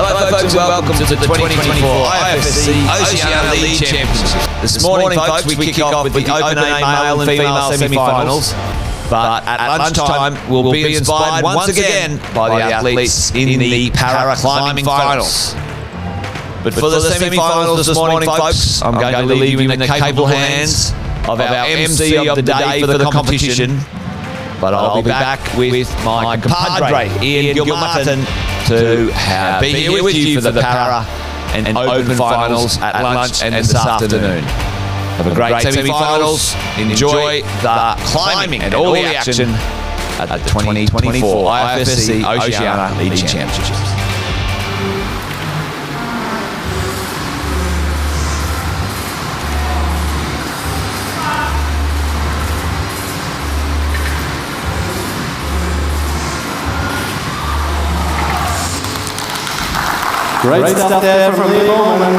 Hello folks and welcome to the 2024 IFSC Oceania League Championship. This morning folks we kick off with the open A male and female semi-finals, but at lunchtime we'll be inspired once again by the athletes in the para climbing finals. But for the semi-finals this morning folks, I'm going to leave you in the capable hands of our MC of the day for the competition. But I'll be back with my compadre Ian Gilmartin to be here with you for the para and open finals at lunch and this afternoon. Have a great semi-finals. Enjoy the climbing and all the action at the 2024 IFSC Oceania League Championships. Great stuff there from Lee Bowman.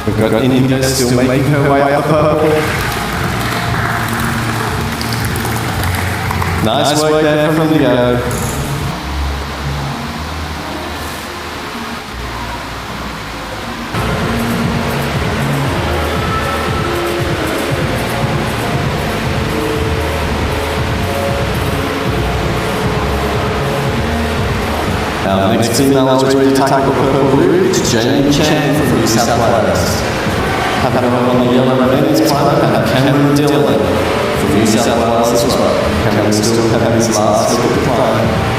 We've got India still making her way up the purple. Nice work there from Leo. Our next female is ready to tackle purple blue. It's Jamie Chan from New South Wales. Have her on the yellow men's climber and Cameron Dillon from New South Wales as well. Cameron still having his last look at the climb.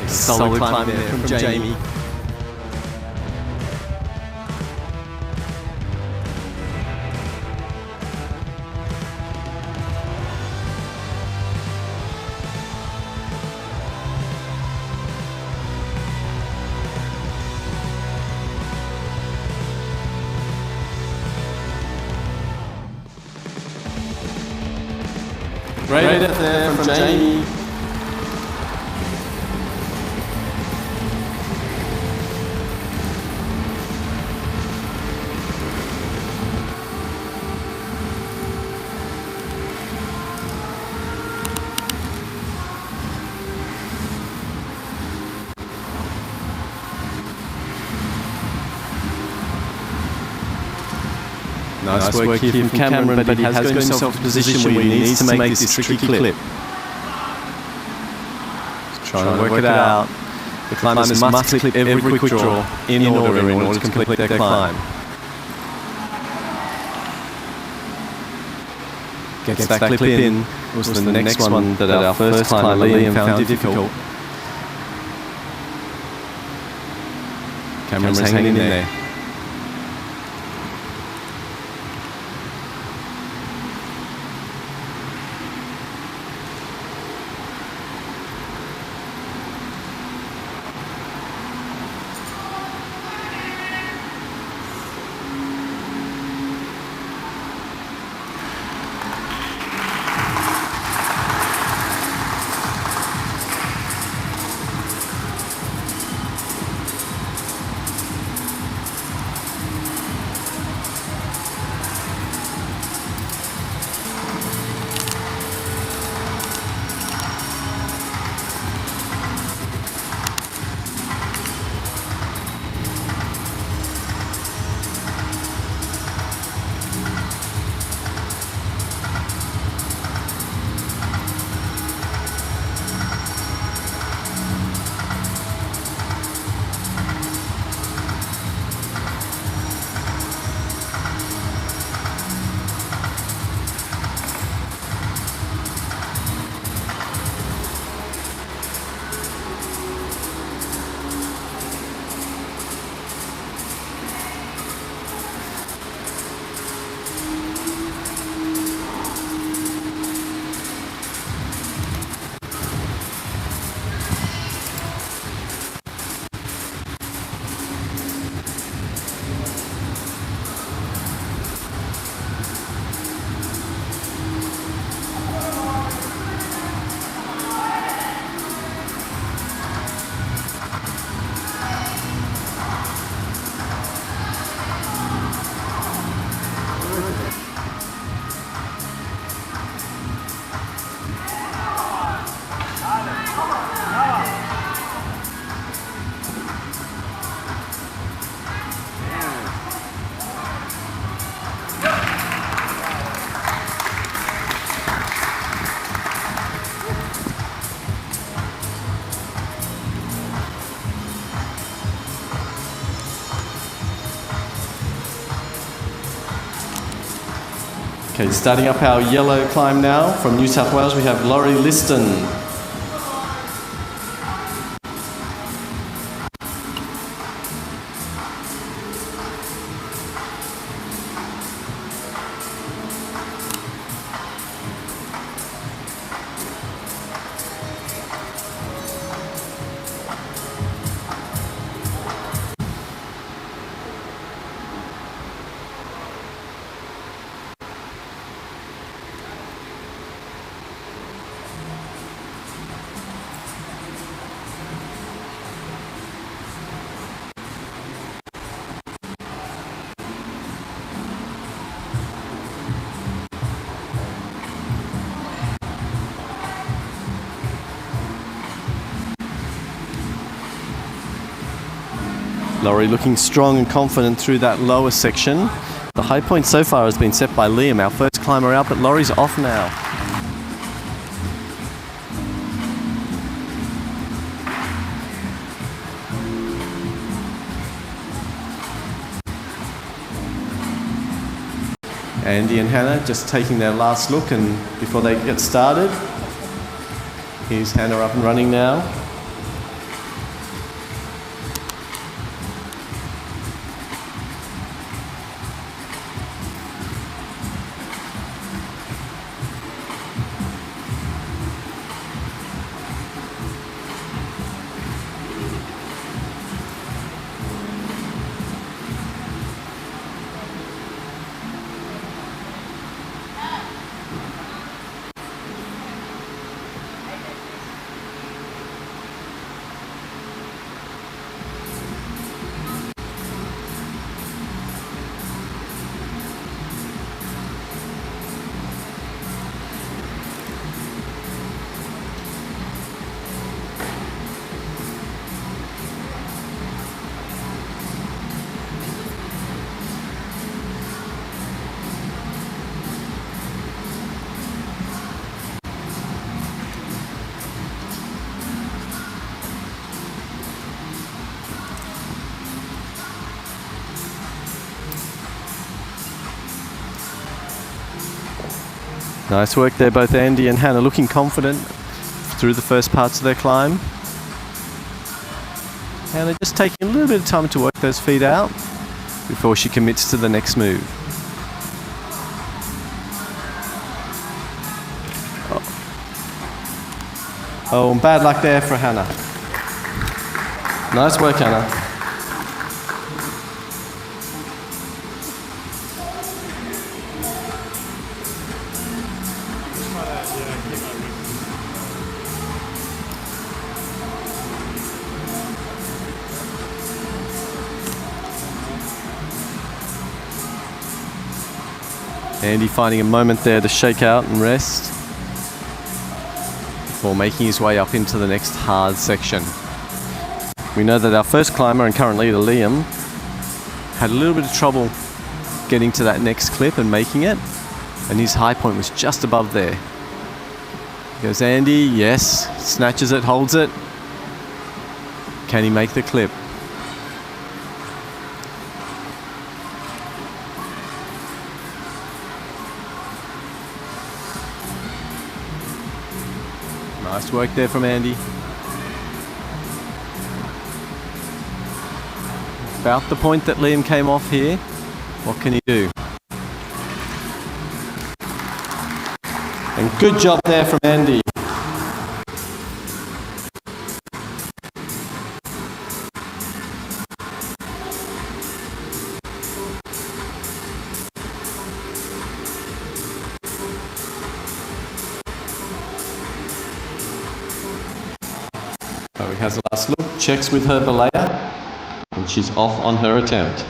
Solid climb there from Jamie. Great up there from Jamie. Nice work here from Cameron, but he has got himself in a position where he needs to make this tricky clip. Just trying to work it out. The climbers must clip every quick draw in order to complete their climb. Gets that clip in. Was the next one that our first climber Liam found difficult. Cameron's hanging in there. Okay, starting up our yellow climb now from New South Wales, we have Laurie Liston. Laurie looking strong and confident through that lower section. The high point so far has been set by Liam, our first climber out, but Laurie's off now. Andy and Hannah just taking their last look and before they get started. Here's Hannah up and running now. Nice work there, both Andy and Hannah looking confident through the first parts of their climb. Hannah just taking a little bit of time to work those feet out before she commits to the next move. Oh, bad luck there for Hannah. Nice work, Hannah. Andy finding a moment there to shake out and rest before making his way up into the next hard section. We know that our first climber and current leader Liam had a little bit of trouble getting to that next clip and making it, and his high point was just above there. Goes Andy, yes, snatches it, holds it. Can he make the clip? Nice work there from Andy. About the point that Liam came off here. What can he do? And good job there from Andy. So he has a last look, checks with her belayer, and she's off on her attempt.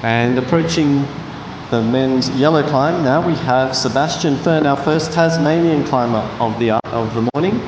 And approaching the men's yellow climb, now we have Sebastian Fern, our first Tasmanian climber of the morning.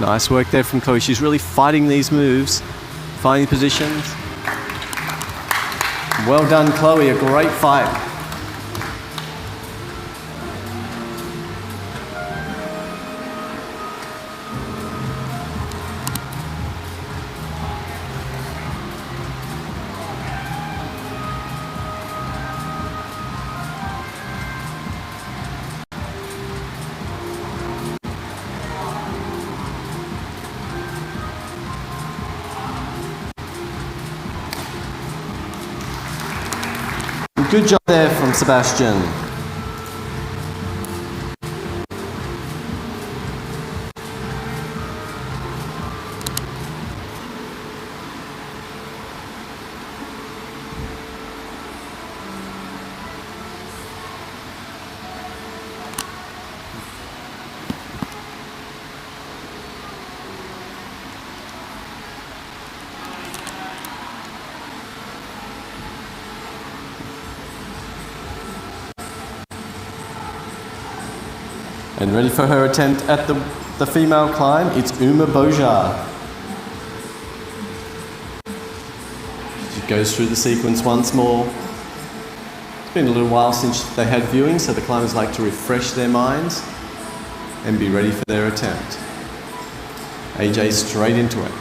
Nice work there from Chloe. She's really fighting these moves, finding positions. Well done, Chloe. A great fight. Good job there from Sebastian. And ready for her attempt at the female climb, it's Uma Bojar. She goes through the sequence once more. It's been a little while since they had viewing, so the climbers like to refresh their minds and be ready for their attempt. AJ straight into it.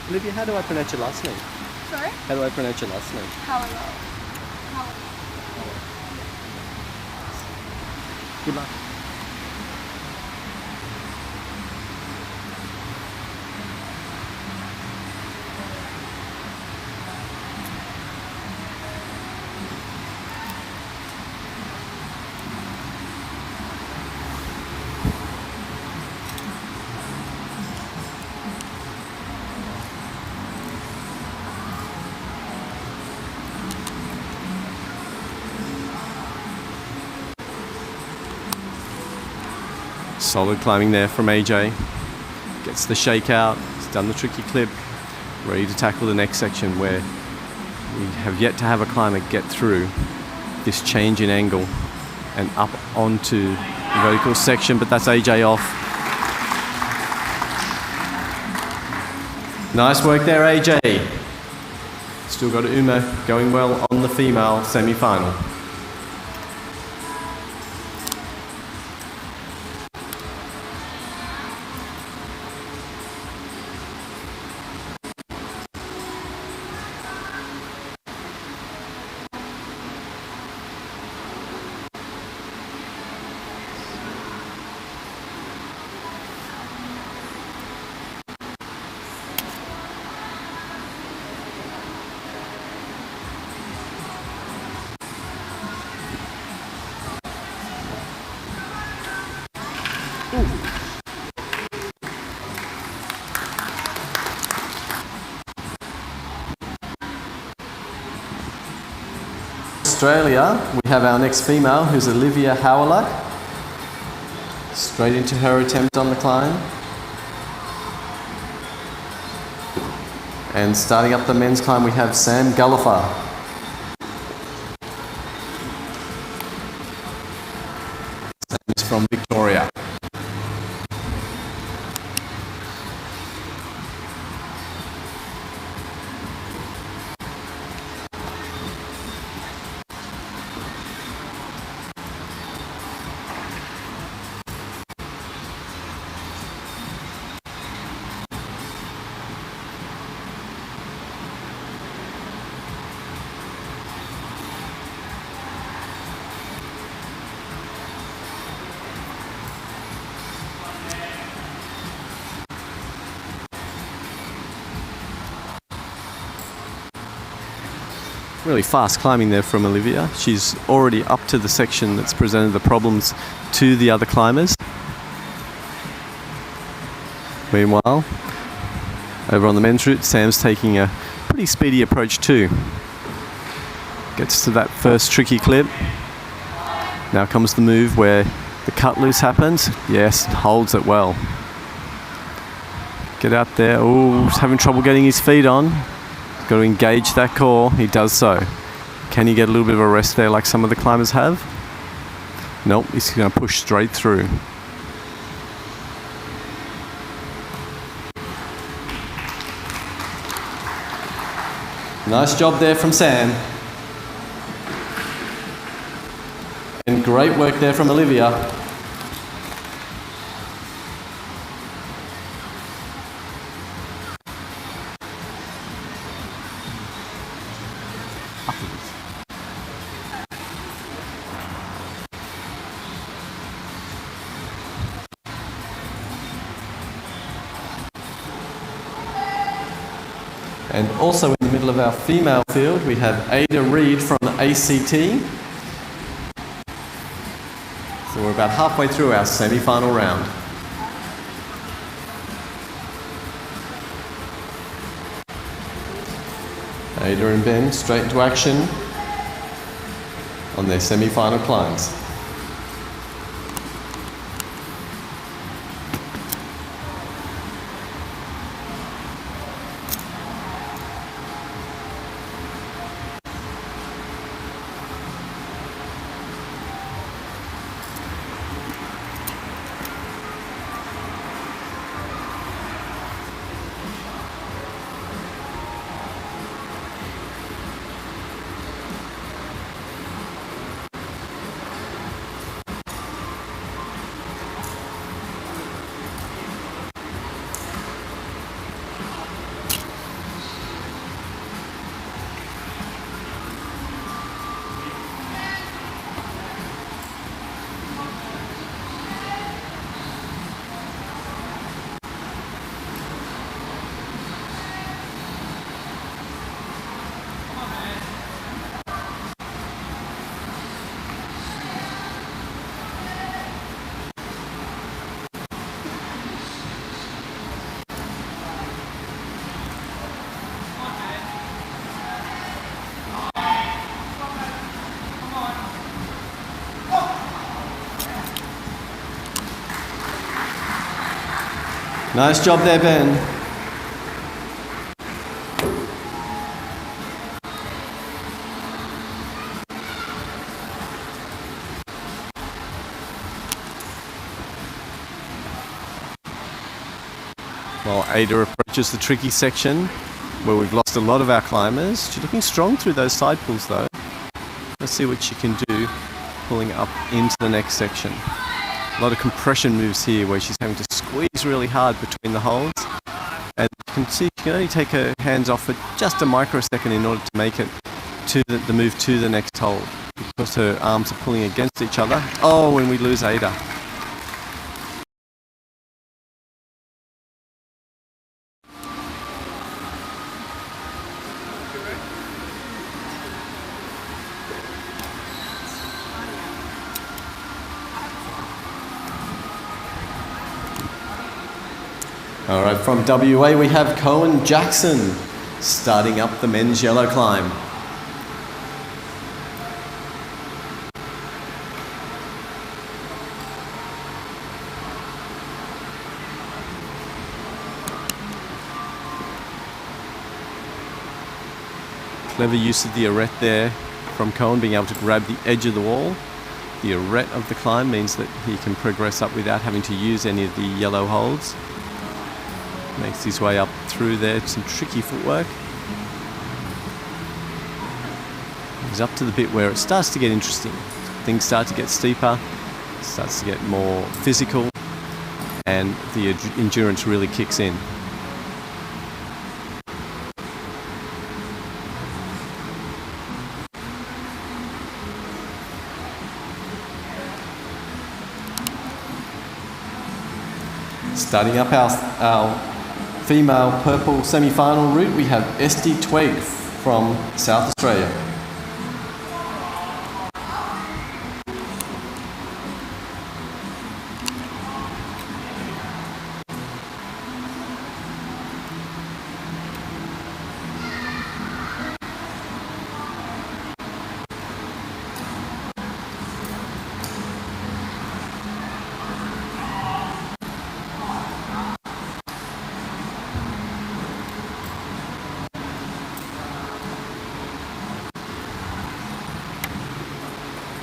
Olivia, how do I pronounce your last name? Sorry? How do I pronounce your last name? Good luck. Solid climbing there from AJ. Gets the shake out. He's done the tricky clip. Ready to tackle the next section where we have yet to have a climber get through this change in angle and up onto the vertical section, but that's AJ off. Nice work there, AJ. Still got Uma going well on the female semi-final. Australia, we have our next female, who's Olivia Howlett. Straight into her attempt on the climb. And starting up the men's climb, we have Sam Gullifer. Sam is from Victoria. Really fast climbing there from Olivia. She's already up to the section that's presented the problems to the other climbers. Meanwhile, over on the men's route, Sam's taking a pretty speedy approach too. Gets to that first tricky clip. Now comes the move where the cut loose happens. Yes, holds it well. Get out there. Oh, he's having trouble getting his feet on. Got to engage that core. He does so. Can he get a little bit of a rest there like some of the climbers have? Nope, he's going to push straight through. Nice job there from Sam. And great work there from Olivia. And also in the middle of our female field, we have Ada Reid from the ACT. So we're about halfway through our semi-final round. Ada and Ben straight into action on their semi-final climbs. Nice job there, Ben. While Ada approaches the tricky section where we've lost a lot of our climbers, she's looking strong through those side pulls though. Let's see what she can do pulling up into the next section. A lot of compression moves here where she's having to squeeze really hard between the holds. And you can see she can only take her hands off for just a microsecond in order to make it to the move to the next hold because her arms are pulling against each other. Oh, and we lose Ada. All right, from WA we have Cohen Jackson starting up the men's yellow climb. Clever use of the arete there from Cohen, being able to grab the edge of the wall. The arete of the climb means that he can progress up without having to use any of the yellow holds. Makes his way up through there, some tricky footwork. He's up to the bit where it starts to get interesting. Things start to get steeper, it starts to get more physical, and the endurance really kicks in. Starting up our female purple semi-final route, we have Esty Twegg from South Australia.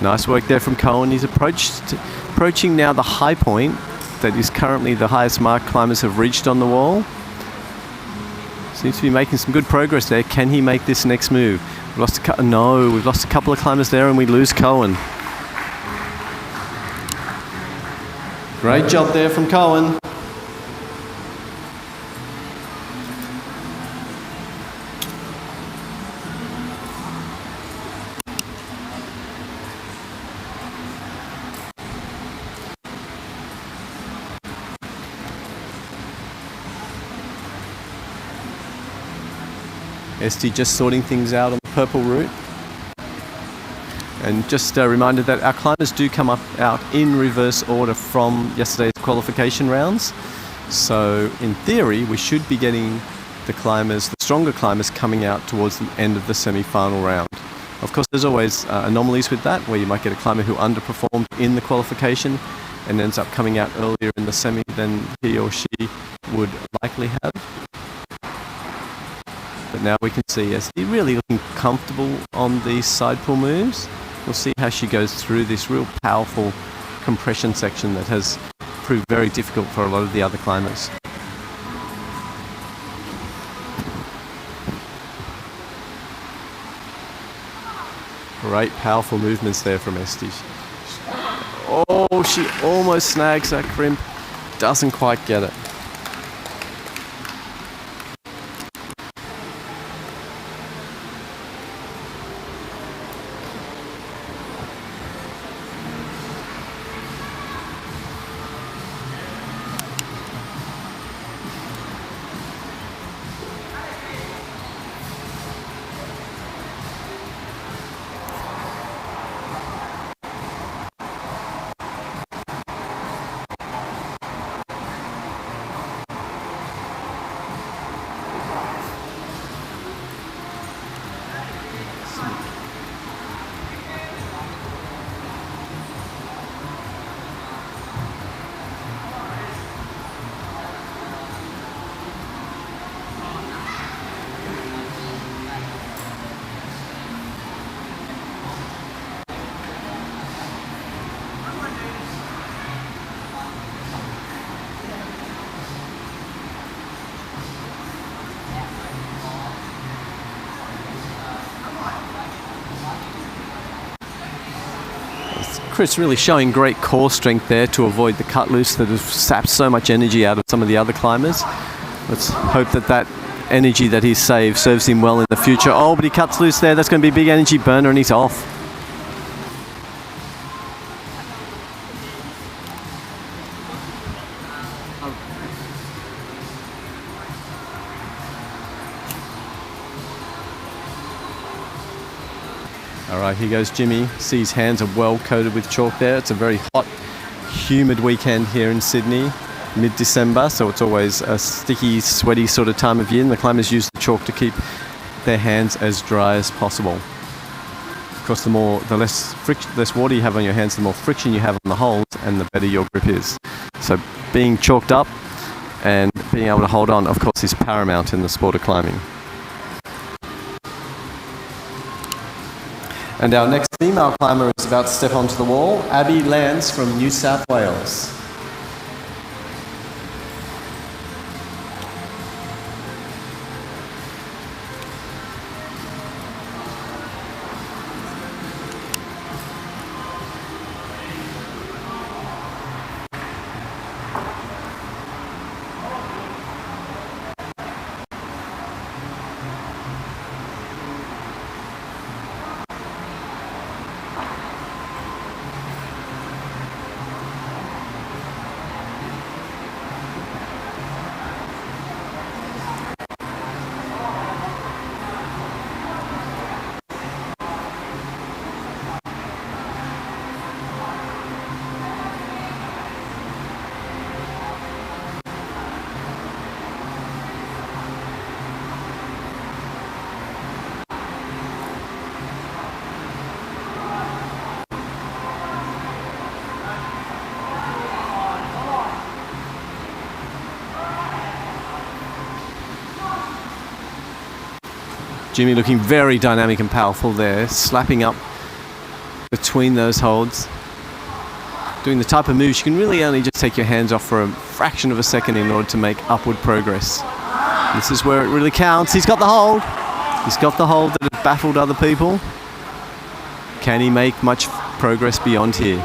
Nice work there from Cohen. He's approaching now the high point that is currently the highest mark climbers have reached on the wall. Seems to be making some good progress there. Can he make this next move? We've lost a couple of climbers there and we lose Cohen. Great job there from Cohen. Esty just sorting things out on the purple route. And just a reminder that our climbers do come out in reverse order from yesterday's qualification rounds. So in theory, we should be getting the stronger climbers coming out towards the end of the semi-final round. Of course, there's always anomalies with that, where you might get a climber who underperformed in the qualification and ends up coming out earlier in the semi than he or she would likely have. But now we can see Esty really looking comfortable on these side pull moves. We'll see how she goes through this real powerful compression section that has proved very difficult for a lot of the other climbers. Great powerful movements there from Esty. Oh, she almost snags that crimp. Doesn't quite get it. Chris really showing great core strength there to avoid the cut loose that has sapped so much energy out of some of the other climbers. Let's hope that energy that he's saved serves him well in the future. Oh, but he cuts loose there. That's going to be a big energy burner and he's off. All right, here goes Jimmy. See his hands are well coated with chalk there. It's a very hot, humid weekend here in Sydney, mid-December, so it's always a sticky, sweaty sort of time of year, and the climbers use the chalk to keep their hands as dry as possible. Of course, the less water you have on your hands, the more friction you have on the holes, and the better your grip is. So being chalked up and being able to hold on, of course, is paramount in the sport of climbing. And our next female climber is about to step onto the wall, Abby Lance from New South Wales. Jimmy looking very dynamic and powerful there, slapping up between those holds. Doing the type of moves, you can really only just take your hands off for a fraction of a second in order to make upward progress. This is where it really counts. He's got the hold. He's got the hold that has baffled other people. Can he make much progress beyond here?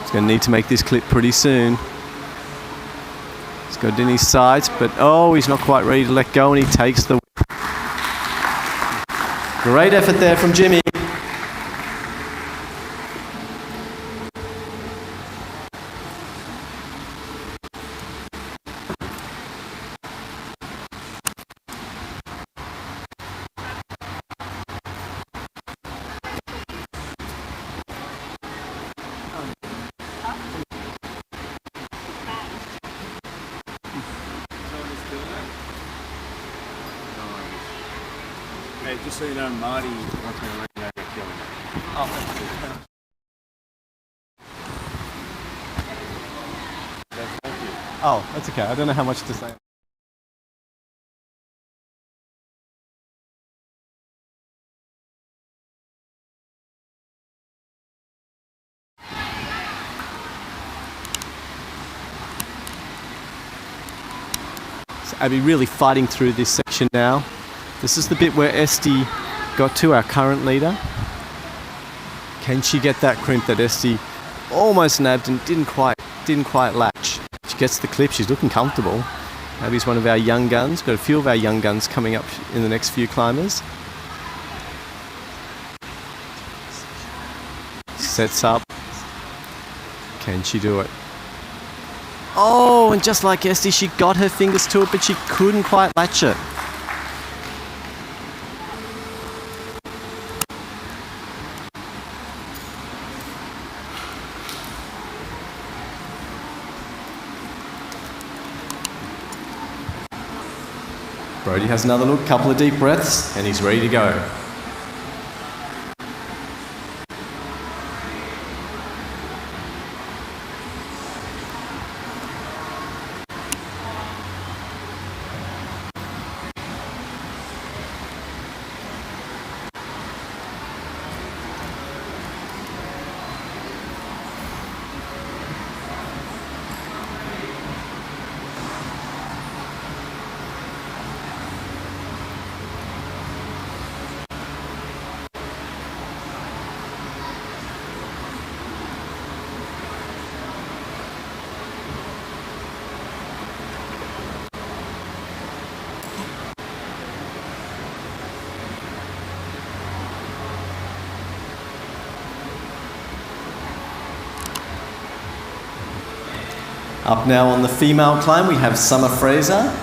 He's going to need to make this clip pretty soon. He's got it in his sights, but oh, he's not quite ready to let go, and he takes the whip. Great effort there from Jimmy. Hey, just so you know, Marty wants me to let you know you're killing it. Thank you. Oh, that's okay. I don't know how much to say. So Abby really fighting through this section now. This is the bit where Esty got to, our current leader. Can she get that crimp that Esty almost nabbed and didn't quite latch? She gets the clip. She's looking comfortable. Abby's one of our young guns. Got a few of our young guns coming up in the next few climbers. Sets up. Can she do it? Oh, and just like Esty, she got her fingers to it, but she couldn't quite latch it. Brody has another look, couple of deep breaths, and he's ready to go. Up now on the female climb, we have Summer Fraser,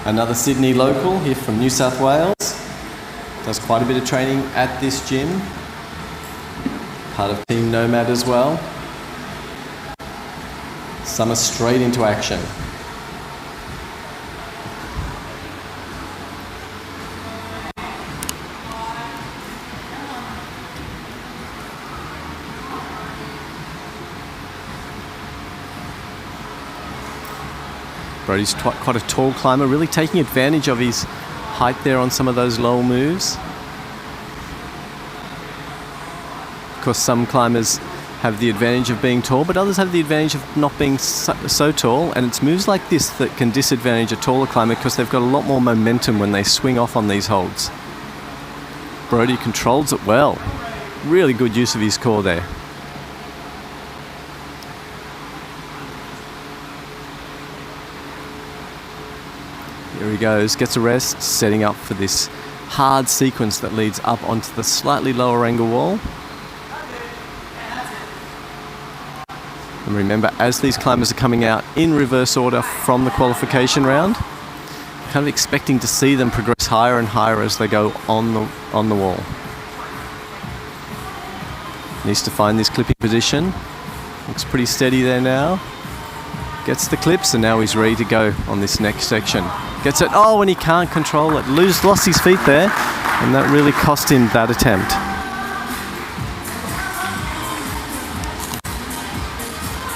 another Sydney local here from New South Wales. Does quite a bit of training at this gym. Part of Team Nomad as well. Summer straight into action. Brody's quite a tall climber, really taking advantage of his height there on some of those low moves. Of course, some climbers have the advantage of being tall, but others have the advantage of not being so tall, and it's moves like this that can disadvantage a taller climber because they've got a lot more momentum when they swing off on these holds. Brody controls it well. Really good use of his core there. Here he goes, gets a rest, setting up for this hard sequence that leads up onto the slightly lower angle wall. And remember, as these climbers are coming out in reverse order from the qualification round, kind of expecting to see them progress higher and higher as they go on the wall. Needs to find this clipping position. Looks pretty steady there now. Gets the clips, and now he's ready to go on this next section. Gets it, oh, and he can't control it. Lost his feet there, and that really cost him that attempt.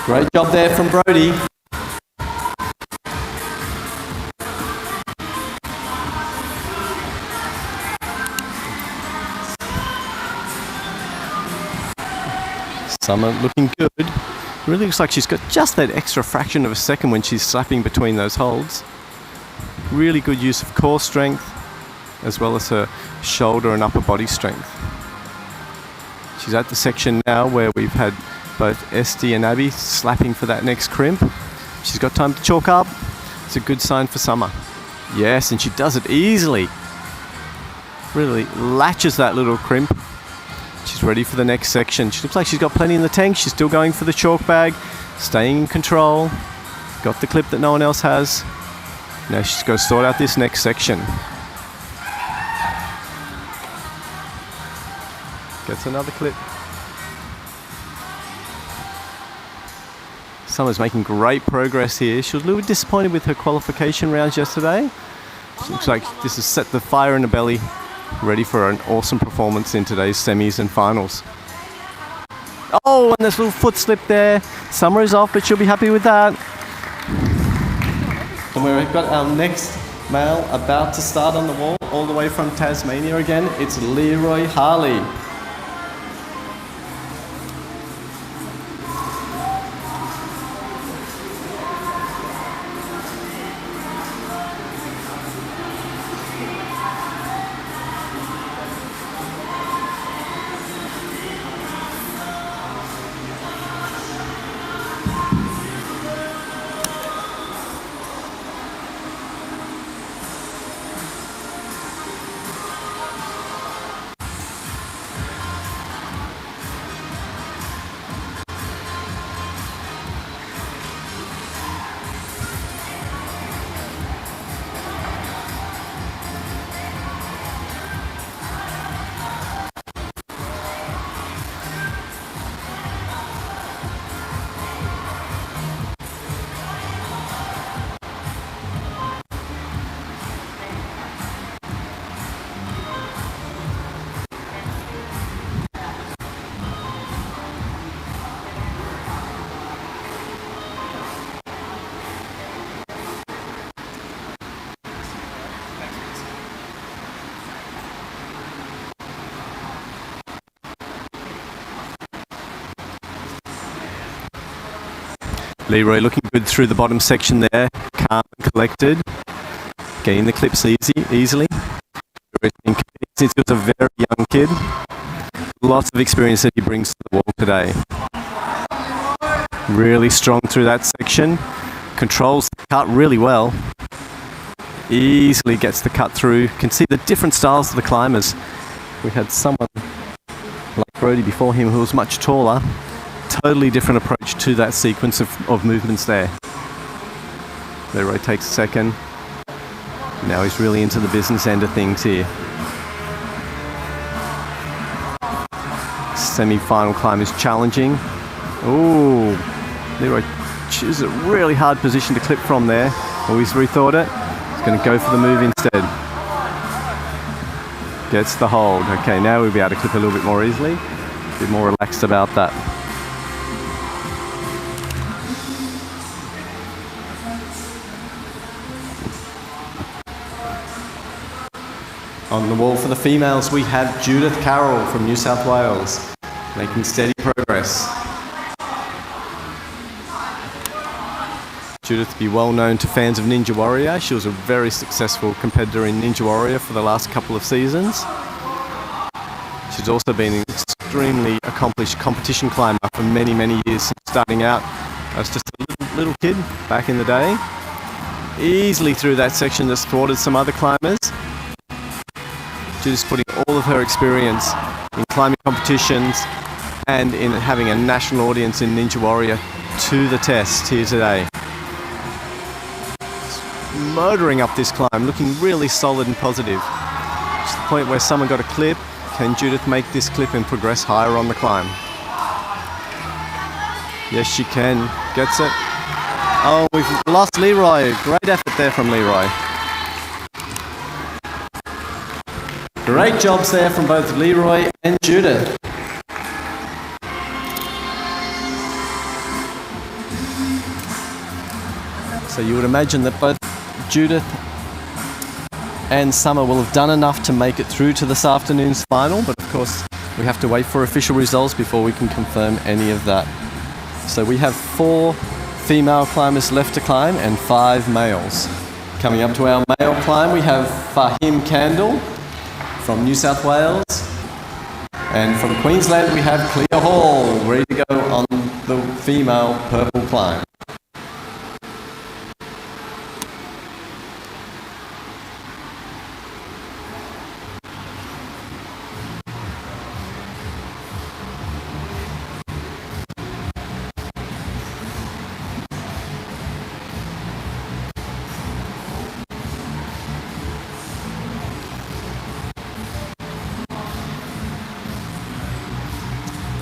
Great job there from Brody. Summer looking good. Really looks like she's got just that extra fraction of a second when she's slapping between those holds. Really good use of core strength as well as her shoulder and upper body strength. She's at the section now where we've had both Esty and Abby slapping for that next crimp. She's got time to chalk up. It's a good sign for Summer. Yes, and she does it easily. Really latches that little crimp. She's ready for the next section. She looks like she's got plenty in the tank. She's still going for the chalk bag, staying in control. Got the clip that no one else has. Now she's got to sort out this next section. Gets another clip. Summer's making great progress here. She was a little bit disappointed with her qualification rounds yesterday. Looks like this has set the fire in the belly, ready for an awesome performance in today's semis and finals. Oh, and this little foot slip there. Summer is off, but she'll be happy with that. And we've got our next male about to start on the wall, all the way from Tasmania again. It's Leroy Harley. Leroy looking good through the bottom section there, calm and collected, getting the clips easily. Since he was a very young kid, lots of experience that he brings to the wall today. Really strong through that section, controls the cut really well, easily gets the cut through. Can see the different styles of the climbers. We had someone like Brody before him who was much taller. Totally different approach to that sequence of movements there. Leroy takes a second. Now he's really into the business end of things here. Semi-final climb is challenging. Ooh, Leroy chooses a really hard position to clip from there. Always rethought it. He's going to go for the move instead. Gets the hold. Okay, now we'll be able to clip a little bit more easily. A bit more relaxed about that. On the wall for the females, we have Judith Carroll from New South Wales, making steady progress. Judith be well known to fans of Ninja Warrior. She was a very successful competitor in Ninja Warrior for the last couple of seasons. She's also been an extremely accomplished competition climber for many, many years, starting out as just a little kid back in the day. Easily through that section that's thwarted some other climbers. Judith's putting all of her experience in climbing competitions and in having a national audience in Ninja Warrior to the test here today. Motoring up this climb, looking really solid and positive. To the point where someone got a clip. Can Judith make this clip and progress higher on the climb? Yes, she can. Gets it. Oh, we've lost Leroy. Great effort there from Leroy. Great jobs there from both Leroy and Judith. So you would imagine that both Judith and Summer will have done enough to make it through to this afternoon's final, but of course We have to wait for official results before we can confirm any of that. So we have 4 female climbers left to climb and 5 males. Coming up to our male climb, we have Fahim Kandal from New South Wales. And from Queensland, we have Clea Hall, ready to go on the female purple climb.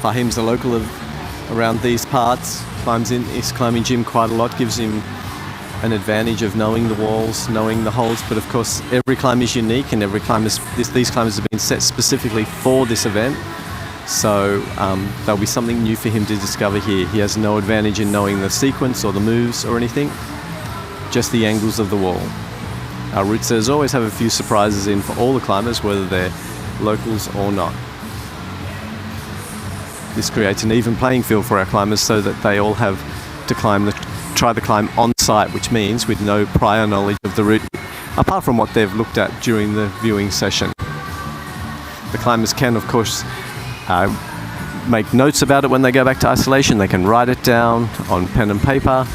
Fahim's a local of around these parts, climbs in his climbing gym quite a lot, gives him an advantage of knowing the walls, knowing the holds, but of course every climb is unique and every climb is, these climbs have been set specifically for this event, so there'll be something new for him to discover here. He has no advantage in knowing the sequence or the moves or anything, just the angles of the wall. Our route setters always have a few surprises in for all the climbers, whether they're locals or not. This creates an even playing field for our climbers so that they all have to try the climb on site, which means with no prior knowledge of the route, apart from what they've looked at during the viewing session. The climbers can, of course, make notes about it when they go back to isolation. They can write it down on pen and paper.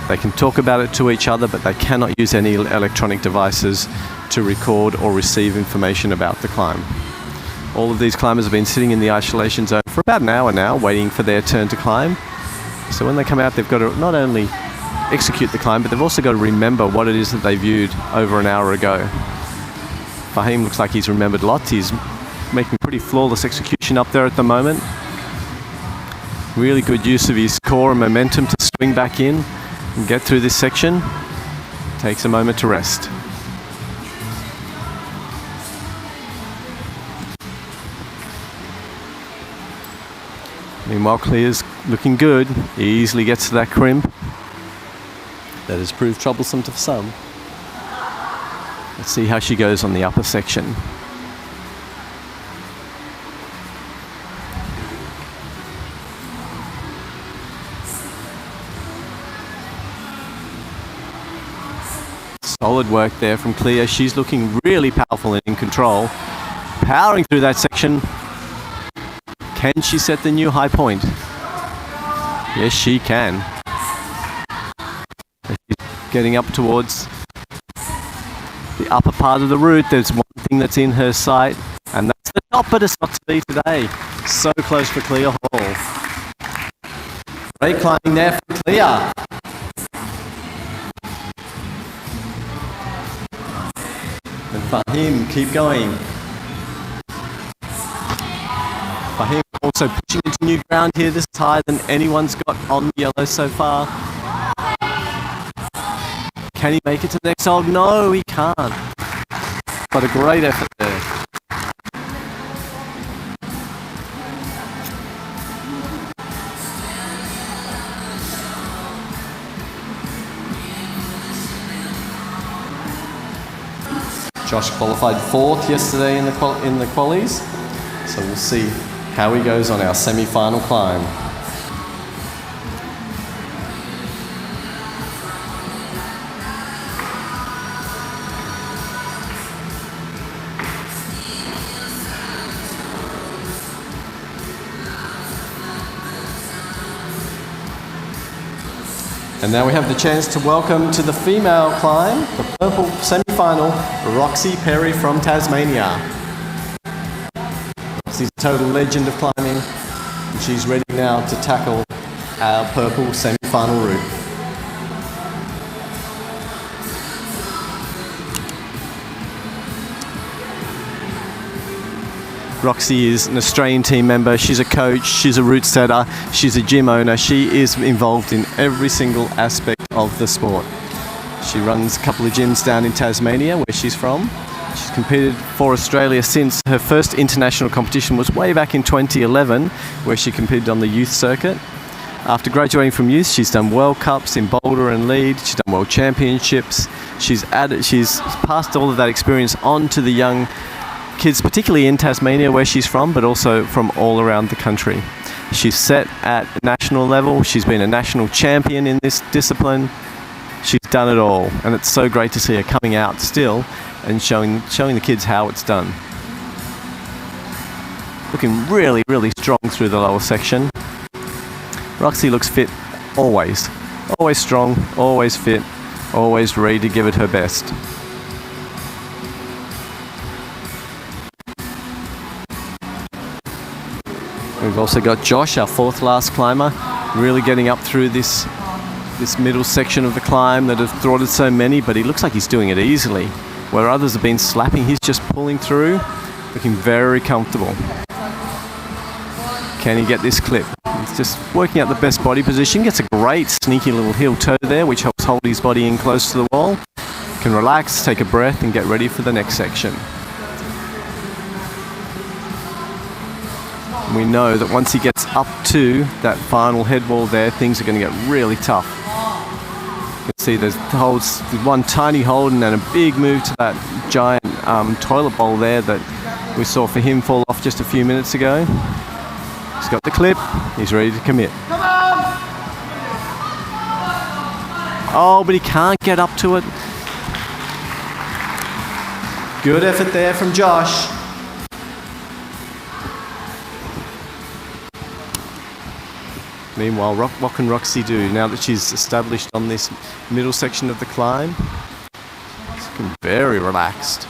They can talk about it to each other, but they cannot use any electronic devices to record or receive information about the climb. All of these climbers have been sitting in the isolation zone for about an hour now, waiting for their turn to climb. So when they come out, they've got to not only execute the climb, but they've also got to remember what it is that they viewed over an hour ago. Fahim looks like he's remembered lots. He's making pretty flawless execution up there at the moment. Really good use of his core and momentum to swing back in and get through this section. Takes a moment to rest. Meanwhile, Clear's looking good. He easily gets to that crimp. That has proved troublesome to some. Let's see how she goes on the upper section. Solid work there from Clea. She's looking really powerful and in control. Powering through that section. Can she set the new high point? Yes, she can. She's getting up towards the upper part of the route. There's one thing that's in her sight, and that's the top, but it's not to be today. So close for Clea Hall. Great climbing there for Clea. And Fahim, keep going. Fahim also pushing into new ground here. This is higher than anyone's got on the yellow so far. Can he make it to the next hold? No, he can't. But a great effort there. Josh qualified 4th yesterday in the qualies, so we'll see how he goes on our semi-final climb. And now we have the chance to welcome to the female climb, the purple semi-final, Roxy Perry from Tasmania. She's a total legend of climbing, and she's ready now to tackle our purple semi-final route. Roxy is an Australian team member. She's a coach, she's a route setter, she's a gym owner. She is involved in every single aspect of the sport. She runs a couple of gyms down in Tasmania, where she's from. She's competed for Australia since her first international competition was way back in 2011, where she competed on the youth circuit. After graduating from youth, she's done World Cups in Boulder and Lead. She's done World Championships. She's passed all of that experience on to the young kids, particularly in Tasmania where she's from, but also from all around the country. She's set at national level. She's been a national champion in this discipline. She's done it all, and it's so great to see her coming out still and showing the kids how it's done. Looking really, really strong through the lower section. Roxy looks fit always. Always strong, always fit, always ready to give it her best. We've also got Josh, our fourth last climber, really getting up through this middle section of the climb that has thwarted so many, but he looks like he's doing it easily. Where others have been slapping, he's just pulling through, looking very comfortable. Can he get this clip? He's just working out the best body position, gets a great sneaky little heel toe there, which helps hold his body in close to the wall. Can relax, take a breath, and get ready for the next section. We know that once he gets up to that final head wall there, things are going to get really tough. You can see there's one tiny hold and then a big move to that giant toilet bowl there that we saw for him fall off just a few minutes ago. He's got the clip, he's ready to commit. Oh, but he can't get up to it. Good effort there from Josh. Meanwhile, what can Roxy do now that she's established on this middle section of the climb? She's looking very relaxed.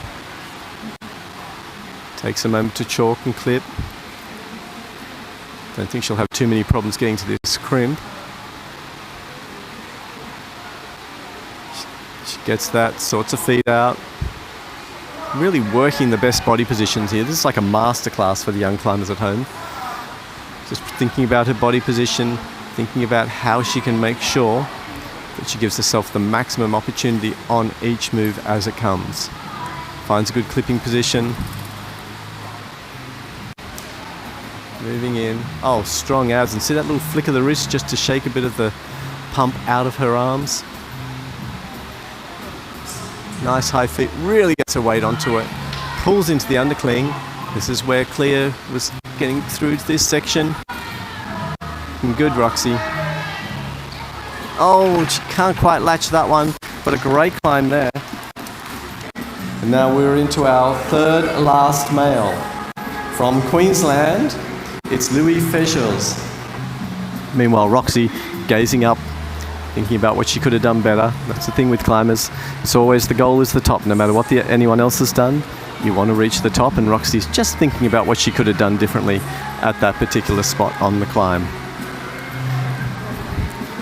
Takes a moment to chalk and clip. Don't think she'll have too many problems getting to this crimp. She gets that, sorts her feet out. Really working the best body positions here. This is like a masterclass for the young climbers at home. Just thinking about her body position, thinking about how she can make sure that she gives herself the maximum opportunity on each move as it comes. Finds a good clipping position. Moving in. Oh, strong abs. And see that little flick of the wrist just to shake a bit of the pump out of her arms. Nice high feet. Really gets her weight onto it. Pulls into the undercling. This is where Clea was getting through to this section. And good, Roxy. Oh, she can't quite latch that one, but a great climb there. And now we're into our third last male. From Queensland, it's Louis Fechels. Meanwhile, Roxy gazing up, thinking about what she could have done better. That's the thing with climbers. It's always the goal is the top, no matter what anyone else has done. You want to reach the top, and Roxy's just thinking about what she could have done differently at that particular spot on the climb.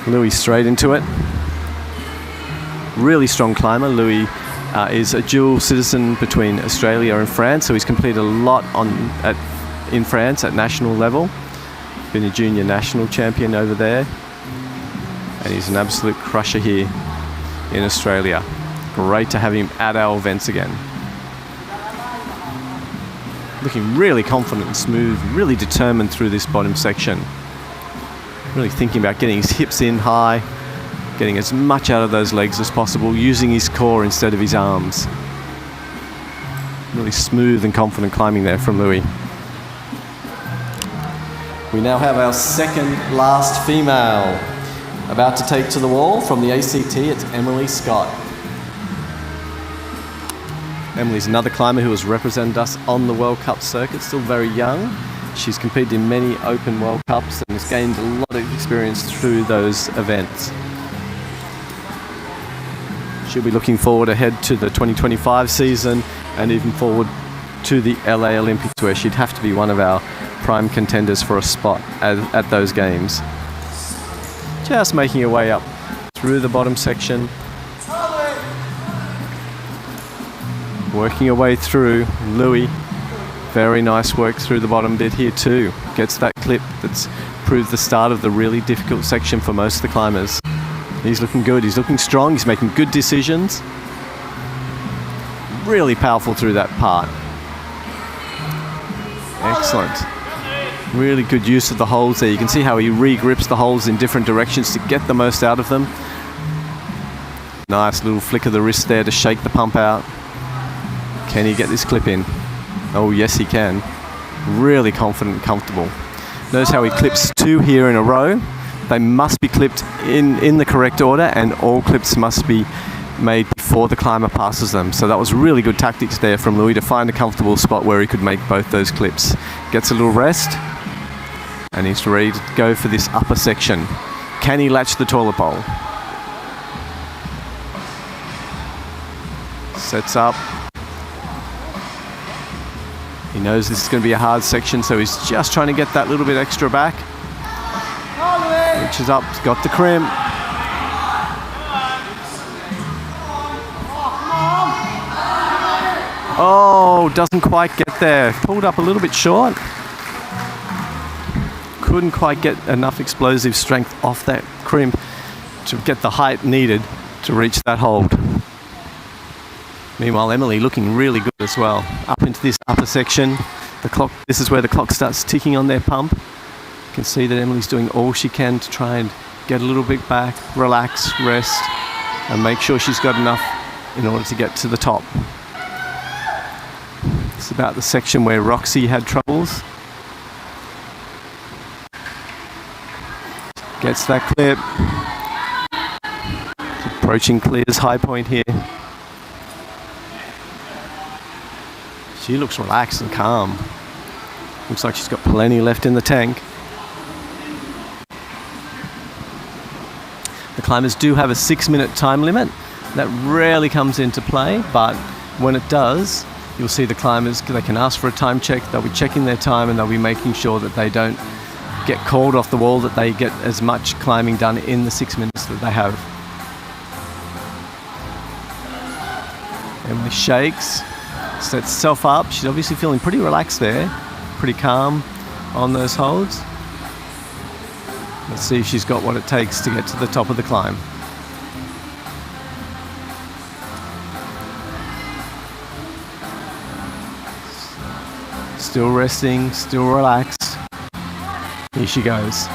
Louis straight into it. Really strong climber. Louis is a dual citizen between Australia and France, so he's completed a lot in France at national level. Been a junior national champion over there, and he's an absolute crusher here in Australia. Great to have him at our events again. Looking really confident and smooth, really determined through this bottom section. Really thinking about getting his hips in high, getting as much out of those legs as possible, using his core instead of his arms. Really smooth and confident climbing there from Louis. We now have our second last female. About to take to the wall from the ACT, it's Emily Scott. Emily's another climber who has represented us on the World Cup circuit, still very young. She's competed in many Open World Cups and has gained a lot of experience through those events. She'll be looking forward ahead to the 2025 season and even forward to the LA Olympics, where she'd have to be one of our prime contenders for a spot at those games. Just making her way up through the bottom section. Working her way through. Louis, very nice work through the bottom bit here too. Gets that clip that's proved the start of the really difficult section for most of the climbers. He's looking good, he's looking strong, he's making good decisions. Really powerful through that part. Excellent. Really good use of the holds there. You can see how he re-grips the holds in different directions to get the most out of them. Nice little flick of the wrist there to shake the pump out. Can he get this clip in? Oh, yes, he can. Really confident and comfortable. Notice how he clips 2 here in a row. They must be clipped in the correct order, and all clips must be made before the climber passes them. So that was really good tactics there from Louis to find a comfortable spot where he could make both those clips. Gets a little rest, and he's ready to go for this upper section. Can he latch the toilet bowl? Sets up. He knows this is going to be a hard section, so he's just trying to get that little bit extra back. Reaches up, got the crimp. Oh, doesn't quite get there. Pulled up a little bit short. Couldn't quite get enough explosive strength off that crimp to get the height needed to reach that hold. Meanwhile, Emily looking really good as well. Up into this upper section. The clock. This is where the clock starts ticking on their pump. You can see that Emily's doing all she can to try and get a little bit back, relax, rest, and make sure she's got enough in order to get to the top. It's about the section where Roxy had troubles. Gets that clip. Approaching Clear's high point here. She looks relaxed and calm. Looks like she's got plenty left in the tank. The climbers do have a 6-minute time limit. That rarely comes into play, but when it does, you'll see the climbers, they can ask for a time check, they'll be checking their time, and they'll be making sure that they don't get called off the wall, that they get as much climbing done in the 6 minutes that they have. Emily shakes, sets herself up. She's obviously feeling pretty relaxed there, pretty calm on those holds. Let's see if she's got what it takes to get to the top of the climb. Still resting, still relaxed. Here she goes.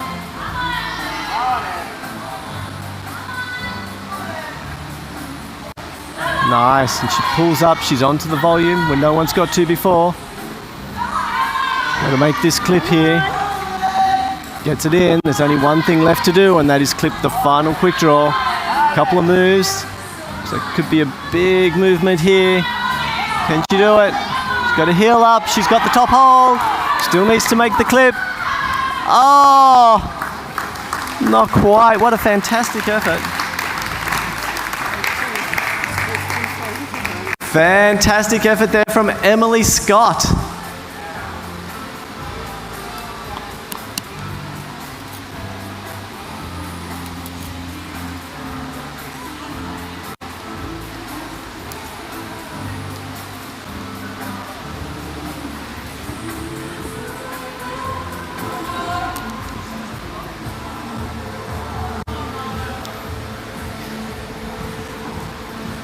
Nice, and she pulls up, she's onto the volume when no one's got to before. Got to make this clip here. Gets it in, there's only one thing left to do, and that is clip the final quick draw. Couple of moves, so it could be a big movement here. Can she do it? She's got to heel up, she's got the top hold. Still needs to make the clip. Oh, not quite. What a fantastic effort. Fantastic effort there from Emily Scott.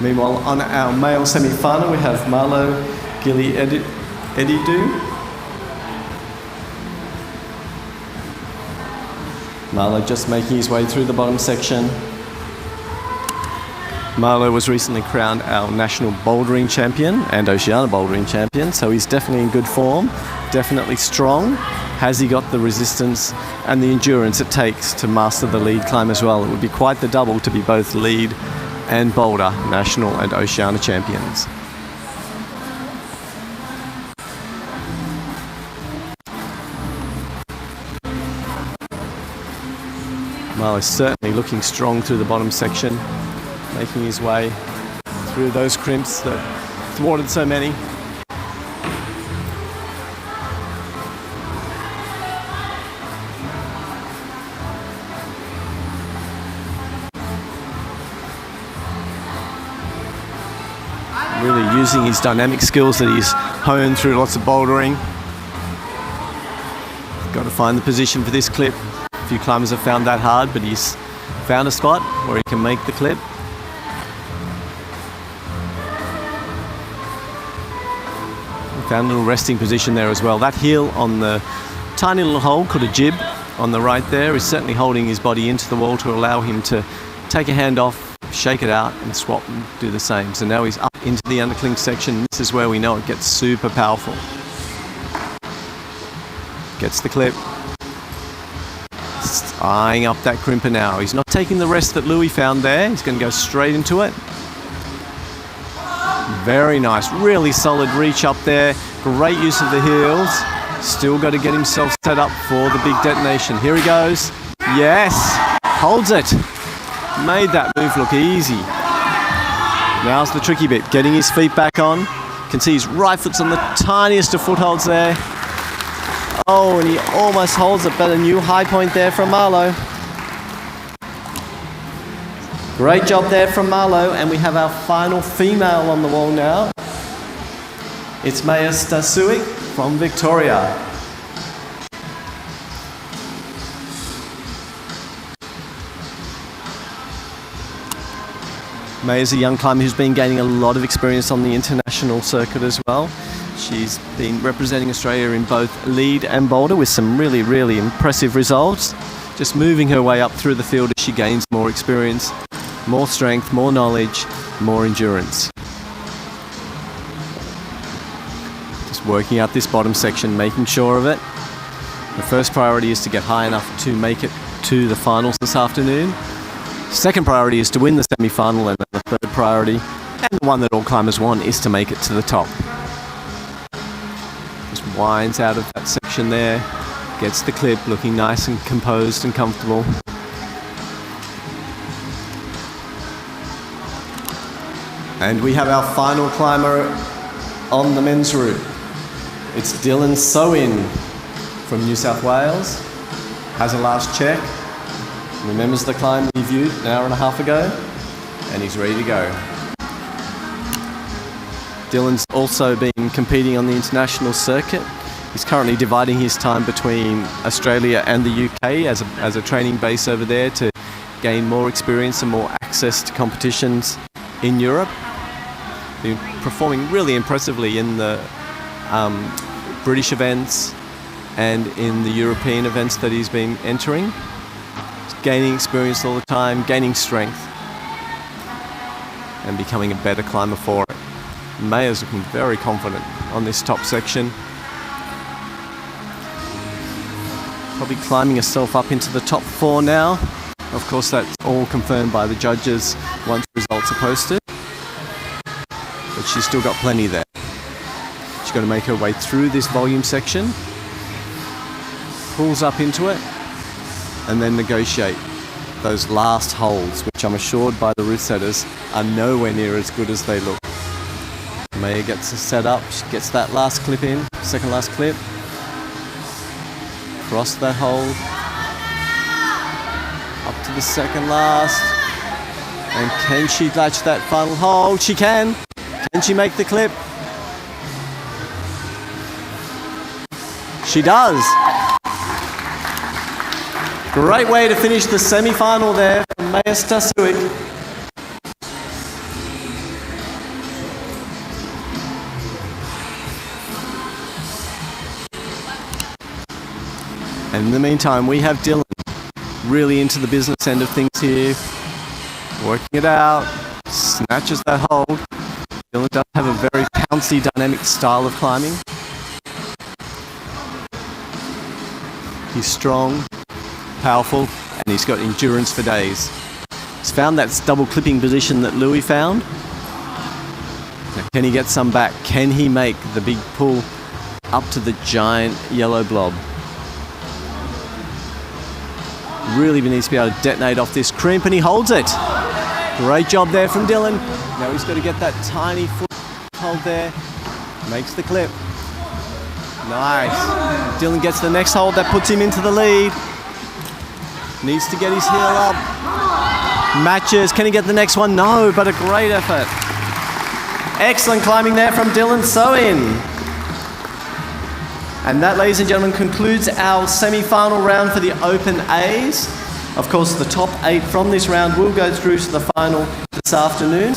Meanwhile, on our male semi-final, we have Marlo Gilly Edidu. Marlo just making his way through the bottom section. Marlo was recently crowned our national bouldering champion and Oceania bouldering champion, so he's definitely in good form, definitely strong. Has he got the resistance and the endurance it takes to master the lead climb as well? It would be quite the double to be both lead and boulder national and Oceania champions. Marlo's certainly looking strong through the bottom section, making his way through those crimps that thwarted so many. Really using his dynamic skills that he's honed through lots of bouldering. Got to find the position for this clip. A few climbers have found that hard, but he's found a spot where he can make the clip. Found a little resting position there as well. That heel on the tiny little hole called a jib on the right there is certainly holding his body into the wall to allow him to take a hand off, shake it out and swap and do the same. So now he's up into the undercling section. This is where we know it gets super powerful. Gets the clip. Eyeing up that crimper now. He's not taking the rest that Louis found there. He's going to go straight into it. Very nice. Really solid reach up there. Great use of the heels. Still got to get himself set up for the big detonation. Here he goes. Yes. Holds it. Made that move look easy. Now's the tricky bit. Getting his feet back on. Can see his right foot's on the tiniest of footholds there. Oh, and he almost holds it, but a new high point there from Marlowe. Great job there from Marlowe, and we have our final female on the wall now. It's Maya Stasuik from Victoria. Maya's a young climber who's been gaining a lot of experience on the international circuit as well. She's been representing Australia in both lead and boulder with some really, really impressive results. Just moving her way up through the field as she gains more experience, more strength, more knowledge, more endurance. Just working out this bottom section, making sure of it. The first priority is to get high enough to make it to the finals this afternoon. Second priority is to win the semi-final, and then the third priority, and the one that all climbers want, is to make it to the top. Just winds out of that section there, gets the clip, looking nice and composed and comfortable. And we have our final climber on the men's route. It's Dylan Soin from New South Wales. Has a last check. Remembers the climb we viewed an hour and a half ago, and he's ready to go. Dylan's also been competing on the international circuit. He's currently dividing his time between Australia and the UK as a training base over there to gain more experience and more access to competitions in Europe. Been performing really impressively in the British events and in the European events that he's been entering. Gaining experience all the time, gaining strength, and becoming a better climber for it. Maya's looking very confident on this top section. Probably climbing herself up into the top 4 now. Of course, that's all confirmed by the judges once results are posted. But she's still got plenty there. She's got to make her way through this volume section. Pulls up into it. And then negotiate those last holds, which I'm assured by the route setters are nowhere near as good as they look. Maya gets set up, she gets that last clip in, second last clip. Cross that hold. Up to the second last. And can she latch that final hold? She can. Can she make the clip? She does. Great way to finish the semi-final there from Maya Stasuik. And in the meantime, we have Dylan really into the business end of things here. Working it out, snatches that hold. Dylan does have a very pouncy, dynamic style of climbing. He's strong, powerful, and he's got endurance for days. He's found that double clipping position that Louis found. Now, can he get some back? Can he make the big pull up to the giant yellow blob? Really needs to be able to detonate off this crimp, and he holds it. Great job there from Dylan. Now he's got to get that tiny foot hold there. Makes the clip. Nice. Dylan gets the next hold that puts him into the lead. Needs to get his heel up. Matches. Can he get the next one? No, but a great effort. Excellent climbing there from Dylan Soin. And that, ladies and gentlemen, concludes our semi-final round for the Open A's. Of course, the top 8 from this round will go through to the final this afternoon.